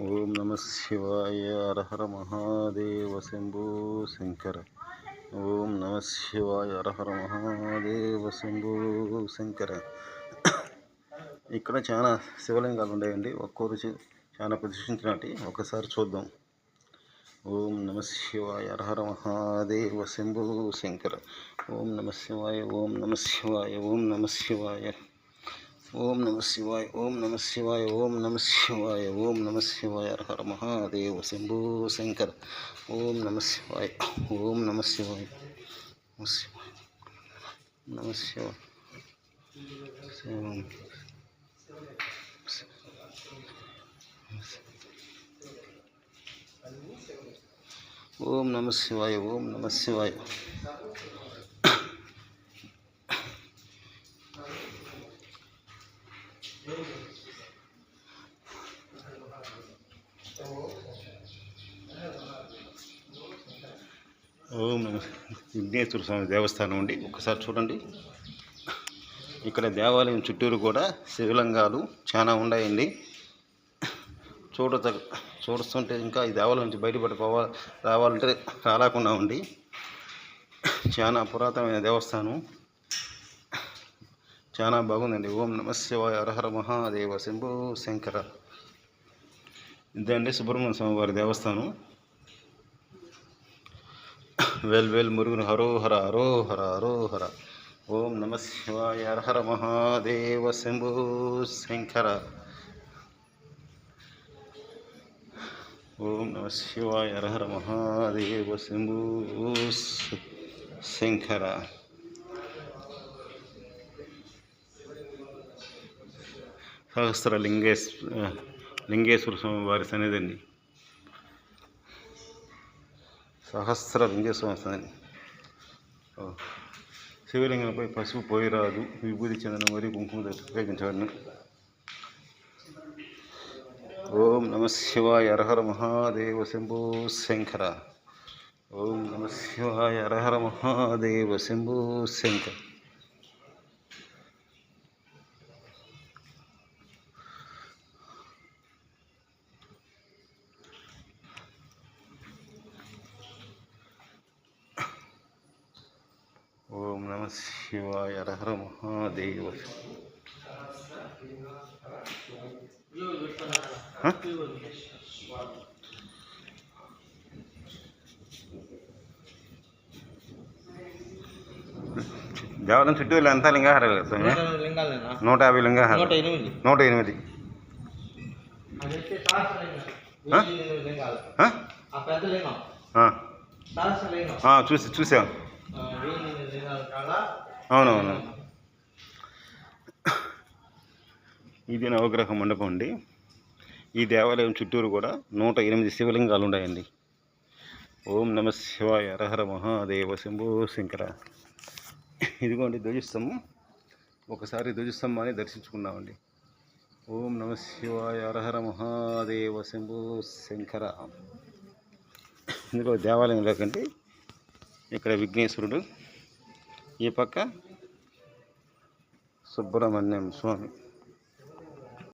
ఓం నమ శివాయ. హర హర మహాదేవ శంభో శంకర. ఓం నమ శివాయ. హర హర మహాదేవ శంభో శంకర. ఇక్కడ చాలా శివలింగాలు ఉన్నాయండి. ఒక్కొరు చాలా ప్రతిష్ఠించినట్టు ఒకసారి చూద్దాం. ఓం నమ శివాయ. హర హర మహాదేవ శంభో శంకర. ఓం నమ శివాయ. ఓం నమ శివాయ. ఓం నమ శివాయ. ఓం నమ శివాయ. ఓం నమ శివాయ. ఓం నమ శివాయ. ఓం నమ శివాయ. హర హర మహాదేవ శంభో శంకర. ఓం నమ శివాయ. ఓం నమ శివాయ. నమ శివాయ. నమ శివాయ. ఓం నమ శివాయ. ఓం నమ శివాయ. ఓం నమ విఘ్నేశ్వర స్వామి దేవస్థానం అండి. ఒకసారి చూడండి. ఇక్కడ దేవాలయం చుట్టూరు కూడా శివలింగాలు చాలా ఉన్నాయండి. చూడుతుంటే ఇంకా ఈ దేవాలయం నుంచి రావాలంటే రాలేకుండా ఉంది. చాలా పురాతనమైన దేవస్థానం, చాలా బాగుందండి. ఓం నమ శివాయ. హర హర మహాదేవ శంభో శంకర. ఇదండి సుబ్రహ్మణ్య స్వామి వారి దేవస్థానం. వేల్ మురుగును హరోహర హరోహర హరోహర. ఓం నమ శివాయ. హర హర మహాదేవ శంభో శంకర. ఓం నమ శివాయ. హర హర మహాదేవ శంభో శంకర. సహస్ర లింగేశ్వర స్వామి వారి సన్నిధి అండి. సహస్ర లింగేశ్వర సన్నిధి. శివలింగంపై పసుపు పోయిరాదు, విభూతి చెందిన మరియు కుంకుమ ఉపయోగించబడిన. ఓం నమ శివాయ. హర హర మహాదేవ శంభో శంకర. ఓం నమ శివాయ. హర హర మహాదేవ శంభో శంకర. ఓం నమ శివాయ. హర హర మహాదేవ. దేవాలయం చుట్టూ ఎంత లింగాహారాలు? 150 లింగాహారాలు. 108. చూసాం. అవునవును. ఇది నవగ్రహ మండపం అండి. ఈ దేవాలయం చుట్టూరు కూడా 108 శివలింగాలు ఉన్నాయండి. ఓం నమ శివాయ. హర హర మహాదేవ శంభో శంకర. ఇదిగోండి ధ్వజస్తంభం. ఒకసారి ధ్వజస్తంభాన్ని దర్శించుకున్నామండి. ఓం నమ శివాయ. హర హర మహాదేవ శంభో శంకర. ఇందులో దేవాలయం లేకండి. ఇక్కడ విఘ్నేశ్వరుడు, ఈ పక్క సుబ్రహ్మణ్యం స్వామి.